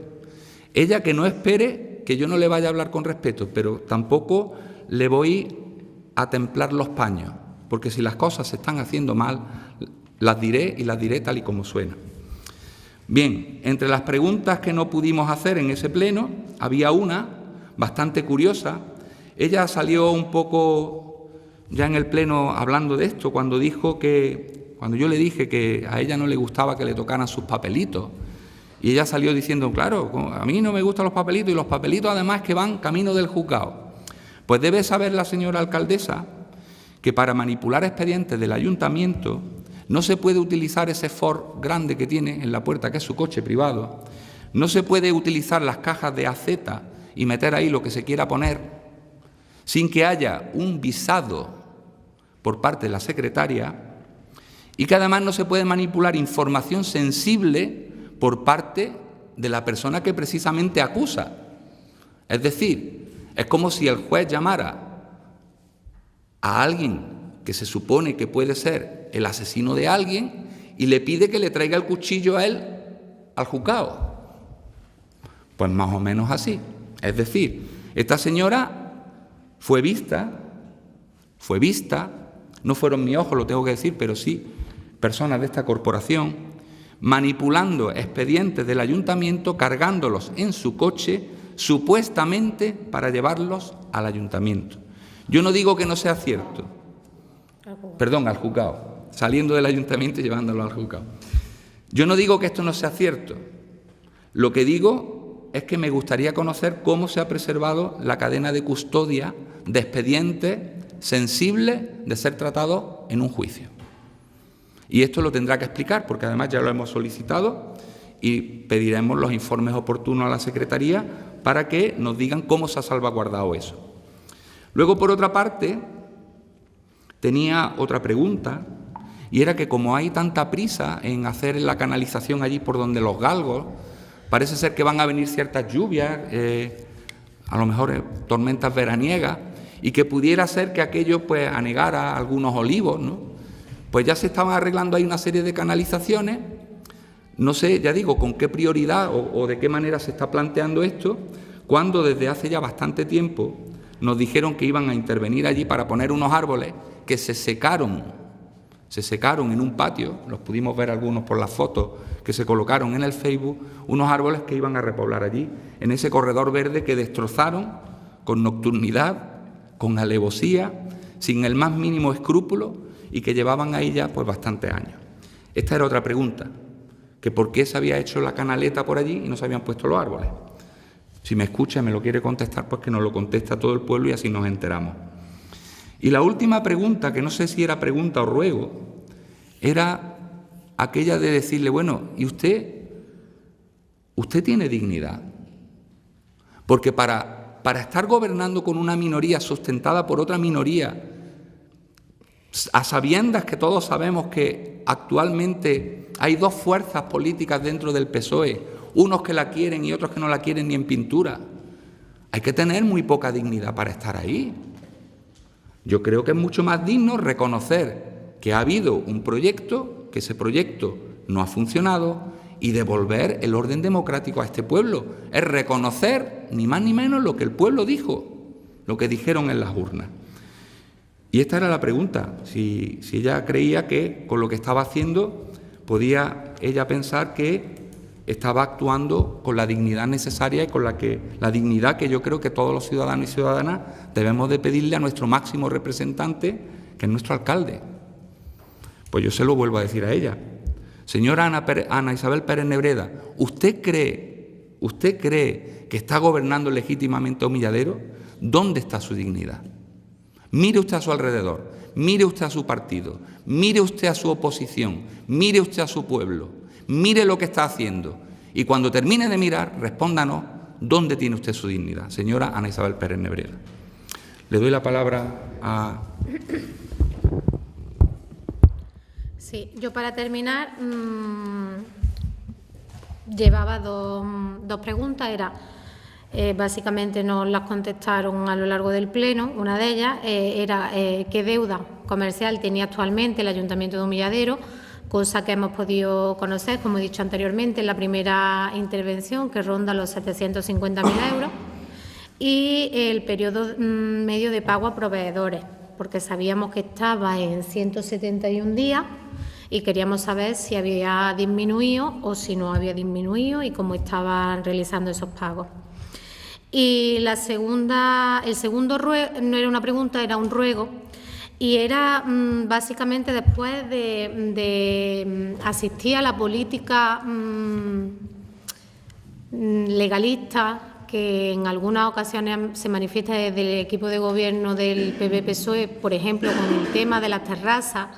Ella que no espere que yo no le vaya a hablar con respeto, pero tampoco le voy a templar los paños, porque si las cosas se están haciendo mal, las diré y las diré tal y como suena. Bien, entre las preguntas que no pudimos hacer en ese pleno, había una bastante curiosa. Ella salió un poco ya en el pleno hablando de esto, cuando yo le dije que a ella no le gustaba que le tocaran sus papelitos. Y ella salió diciendo, claro, a mí no me gustan los papelitos, y los papelitos además que van camino del juzgado. Pues debe saber la señora alcaldesa que para manipular expedientes del ayuntamiento no se puede utilizar ese Ford grande que tiene en la puerta, que es su coche privado, no se puede utilizar las cajas de AZ y meter ahí lo que se quiera poner, sin que haya un visado por parte de la secretaria, y que además no se puede manipular información sensible por parte de la persona que precisamente acusa. Es decir, es como si el juez llamara a alguien que se supone que puede ser el asesino de alguien y le pide que le traiga el cuchillo a él al juzgado. Pues más o menos así. Es decir, esta señora fue vista, no fueron mis ojos, lo tengo que decir, pero sí personas de esta corporación, manipulando expedientes del ayuntamiento, cargándolos en su coche, supuestamente para llevarlos al ayuntamiento. Yo no digo que no sea cierto, al juzgado, saliendo del ayuntamiento y llevándolo al juzgado. Yo no digo que esto no sea cierto. Lo que digo es que me gustaría conocer cómo se ha preservado la cadena de custodia de expedientes sensibles de ser tratados en un juicio. Y esto lo tendrá que explicar, porque además ya lo hemos solicitado y pediremos los informes oportunos a la Secretaría para que nos digan cómo se ha salvaguardado eso. Luego, por otra parte, tenía otra pregunta, y era que como hay tanta prisa en hacer la canalización allí por donde los galgos, parece ser que van a venir ciertas lluvias, a lo mejor tormentas veraniegas, y que pudiera ser que aquello pues anegara algunos olivos, ¿no? Pues ya se estaban arreglando ahí una serie de canalizaciones. No sé, ya digo, con qué prioridad o de qué manera se está planteando esto, cuando desde hace ya bastante tiempo nos dijeron que iban a intervenir allí para poner unos árboles que se secaron en un patio, los pudimos ver algunos por las fotos que se colocaron en el Facebook, unos árboles que iban a repoblar allí, en ese corredor verde que destrozaron con nocturnidad, con alevosía, sin el más mínimo escrúpulo, y que llevaban ahí ya pues bastantes años. Esta era otra pregunta, que por qué se había hecho la canaleta por allí y no se habían puesto los árboles. Si me escucha y me lo quiere contestar, pues que nos lo contesta todo el pueblo y así nos enteramos. Y la última pregunta, que no sé si era pregunta o ruego, era aquella de decirle, bueno, ¿y usted tiene dignidad? Porque para estar gobernando con una minoría sustentada por otra minoría a sabiendas que todos sabemos que actualmente hay dos fuerzas políticas dentro del PSOE, unos que la quieren y otros que no la quieren ni en pintura. Hay que tener muy poca dignidad para estar ahí. Yo creo que es mucho más digno reconocer que ha habido un proyecto, que ese proyecto no ha funcionado, y devolver el orden democrático a este pueblo. Es reconocer, ni más ni menos, lo que el pueblo dijo, lo que dijeron en las urnas. Y esta era la pregunta, si ella creía que con lo que estaba haciendo podía ella pensar que estaba actuando con la dignidad necesaria y con la dignidad que yo creo que todos los ciudadanos y ciudadanas debemos de pedirle a nuestro máximo representante, que es nuestro alcalde. Pues yo se lo vuelvo a decir a ella. Señora Ana Isabel Pérez Nebreda, ¿usted cree que está gobernando legítimamente a Humilladero? ¿Dónde está su dignidad? Mire usted a su alrededor, mire usted a su partido, mire usted a su oposición, mire usted a su pueblo, mire lo que está haciendo y cuando termine de mirar, respóndanos dónde tiene usted su dignidad. Señora Ana Isabel Pérez Nebreda. Le doy la palabra a... Sí, yo para terminar llevaba dos preguntas. Básicamente nos las contestaron a lo largo del pleno. Una de ellas era qué deuda comercial tenía actualmente el Ayuntamiento de Humilladero, cosa que hemos podido conocer, como he dicho anteriormente, en la primera intervención, que ronda los 750.000 euros, y el periodo medio de pago a proveedores, porque sabíamos que estaba en 171 días y queríamos saber si había disminuido o si no había disminuido y cómo estaban realizando esos pagos. Y el segundo ruego, no era una pregunta, era un ruego, y era básicamente después de asistir a la política legalista que en algunas ocasiones se manifiesta desde el equipo de gobierno del PP-PSOE, por ejemplo, con el tema de las terrazas,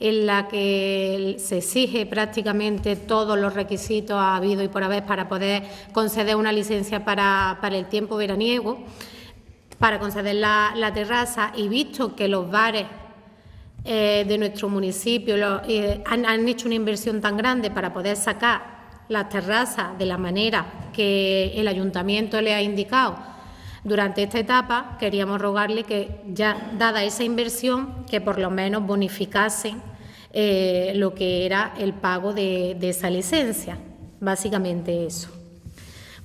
en la que se exige prácticamente todos los requisitos habido y por haber para poder conceder una licencia para el tiempo veraniego, para conceder la terraza, y visto que los bares de nuestro municipio han hecho una inversión tan grande para poder sacar las terrazas de la manera que el ayuntamiento le ha indicado durante esta etapa, queríamos rogarle que, ya dada esa inversión, que por lo menos bonificasen lo que era el pago de esa licencia. Básicamente eso.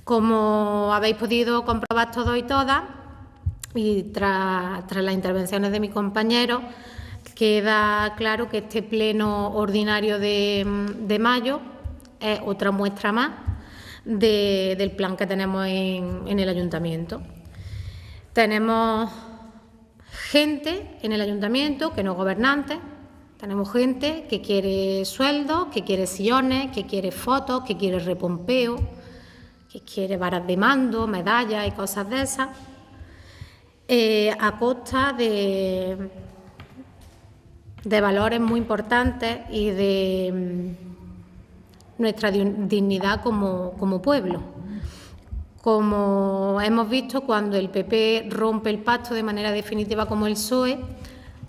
Como habéis podido comprobar todos y todas, y tras las intervenciones de mis compañeros, queda claro que este pleno ordinario de mayo es otra muestra más del plan que tenemos en el ayuntamiento. Tenemos gente en el ayuntamiento que no es gobernante, tenemos gente que quiere sueldos, que quiere sillones, que quiere fotos, que quiere repompeo, que quiere varas de mando, medallas y cosas de esas, a costa de valores muy importantes y de nuestra dignidad como pueblo. Como hemos visto, cuando el PP rompe el pacto de manera definitiva como el PSOE,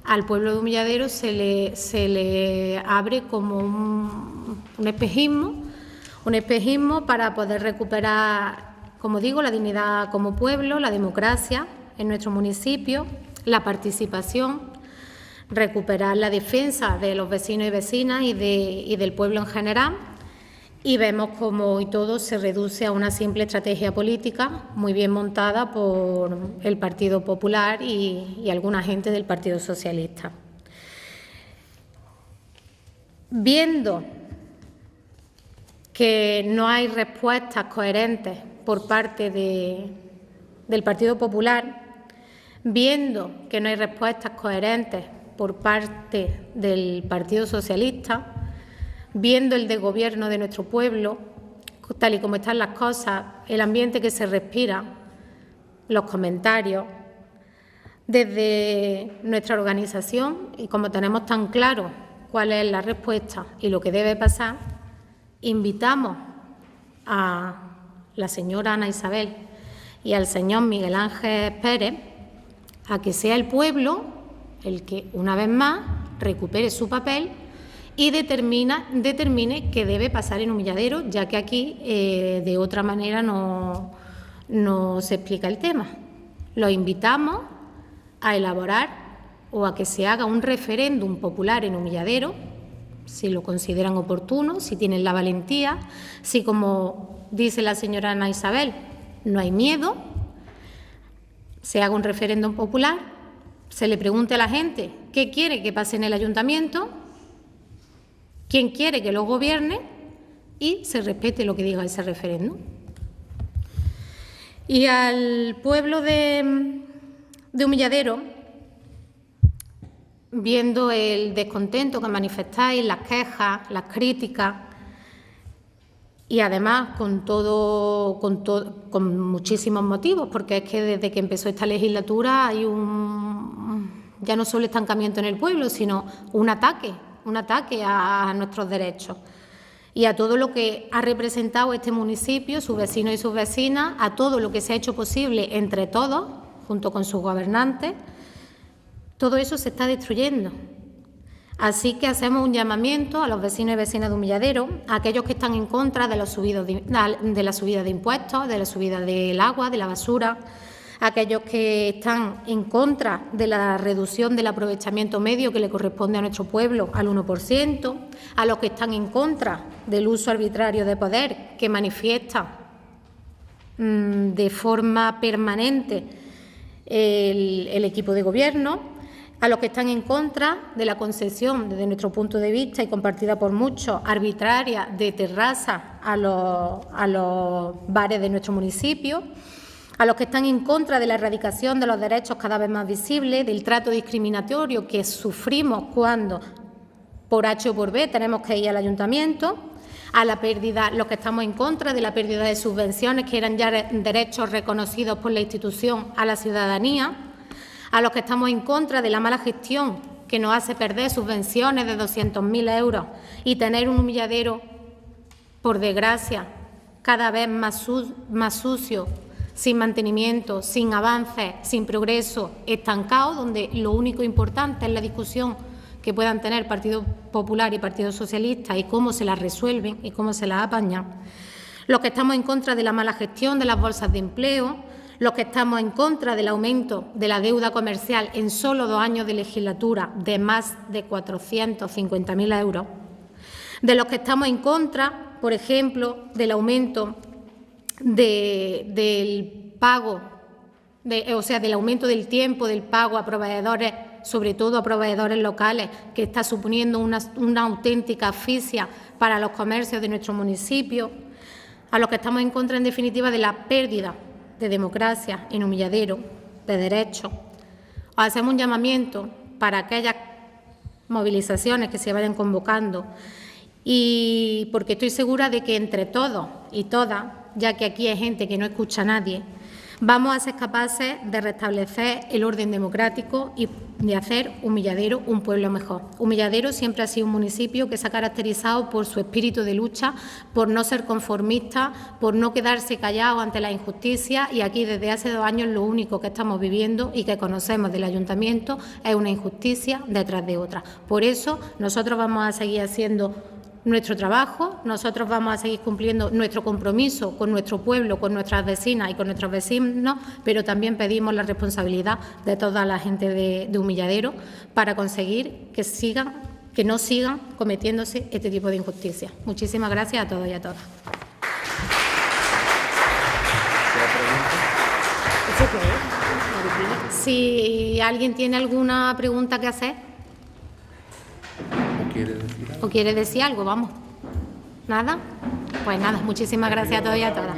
al pueblo de Humilladero se le abre como un espejismo para poder recuperar, como digo, la dignidad como pueblo, la democracia en nuestro municipio, la participación, recuperar la defensa de los vecinos y vecinas y del pueblo en general. Y vemos cómo hoy todo se reduce a una simple estrategia política muy bien montada por el Partido Popular y alguna gente del Partido Socialista. Viendo que no hay respuestas coherentes por parte del Partido Popular, viendo que no hay respuestas coherentes por parte del Partido Socialista, viendo el desgobierno de nuestro pueblo, tal y como están las cosas, el ambiente que se respira, los comentarios, desde nuestra organización, y como tenemos tan claro cuál es la respuesta y lo que debe pasar, invitamos a la señora Ana Isabel y al señor Miguel Ángel Pérez a que sea el pueblo el que, una vez más, recupere su papel y determine qué debe pasar en Humilladero, ya que aquí de otra manera no se explica el tema. Los invitamos a elaborar o a que se haga un referéndum popular en Humilladero, si lo consideran oportuno, si tienen la valentía, si, como dice la señora Ana Isabel, no hay miedo, se haga un referéndum popular, se le pregunte a la gente qué quiere que pase en el ayuntamiento, quién quiere que lo gobierne y se respete lo que diga ese referéndum. Y al pueblo de Humilladero, viendo el descontento que manifestáis, las quejas, las críticas y además con muchísimos motivos, porque es que desde que empezó esta legislatura hay ya no solo estancamiento en el pueblo, sino un ataque a nuestros derechos y a todo lo que ha representado este municipio, sus vecinos y sus vecinas, a todo lo que se ha hecho posible entre todos, junto con sus gobernantes. Todo eso se está destruyendo. Así que hacemos un llamamiento a los vecinos y vecinas de Humilladero, a aquellos que están en contra de la subida de impuestos, de la subida del agua, de la basura, a aquellos que están en contra de la reducción del aprovechamiento medio que le corresponde a nuestro pueblo al 1%, a los que están en contra del uso arbitrario de poder que manifiesta de forma permanente el equipo de gobierno, a los que están en contra de la concesión, desde nuestro punto de vista y compartida por muchos, arbitraria de terrazas a los bares de nuestro municipio, a los que están en contra de la erradicación de los derechos cada vez más visibles, del trato discriminatorio que sufrimos cuando, por H o por B, tenemos que ir al ayuntamiento, a la pérdida, los que estamos en contra de la pérdida de subvenciones que eran ya derechos reconocidos por la institución a la ciudadanía, a los que estamos en contra de la mala gestión que nos hace perder subvenciones de 200.000 euros y tener un Humilladero, por desgracia, cada vez más sucio, sin mantenimiento, sin avances, sin progreso, estancado, donde lo único importante es la discusión que puedan tener Partido Popular y Partido Socialista y cómo se la resuelven y cómo se la apañan. Los que estamos en contra de la mala gestión de las bolsas de empleo, los que estamos en contra del aumento de la deuda comercial en solo 2 años de legislatura de más de 450.000 euros, de los que estamos en contra, por ejemplo, del aumento del pago, del aumento del tiempo del pago a proveedores, sobre todo a proveedores locales, que está suponiendo una auténtica asfixia para los comercios de nuestro municipio, a los que estamos en contra, en definitiva, de la pérdida de democracia en Humilladero, de derechos. Os hacemos un llamamiento para aquellas movilizaciones que se vayan convocando y porque estoy segura de que entre todos y todas, ya que aquí hay gente que no escucha a nadie, vamos a ser capaces de restablecer el orden democrático y de hacer Humilladero un pueblo mejor. Humilladero siempre ha sido un municipio que se ha caracterizado por su espíritu de lucha, por no ser conformista, por no quedarse callado ante la injusticia, y aquí desde hace 2 años lo único que estamos viviendo y que conocemos del ayuntamiento es una injusticia detrás de otra. Por eso nosotros vamos a seguir haciendo nuestro trabajo, nosotros vamos a seguir cumpliendo nuestro compromiso con nuestro pueblo, con nuestras vecinas y con nuestros vecinos, pero también pedimos la responsabilidad de toda la gente de Humilladero para conseguir que no sigan cometiéndose este tipo de injusticias. Muchísimas gracias a todos y a todas. Si alguien tiene alguna pregunta que hacer. ¿O quiere decir algo? Vamos. ¿Nada? Pues nada, muchísimas gracias a todos y a todas.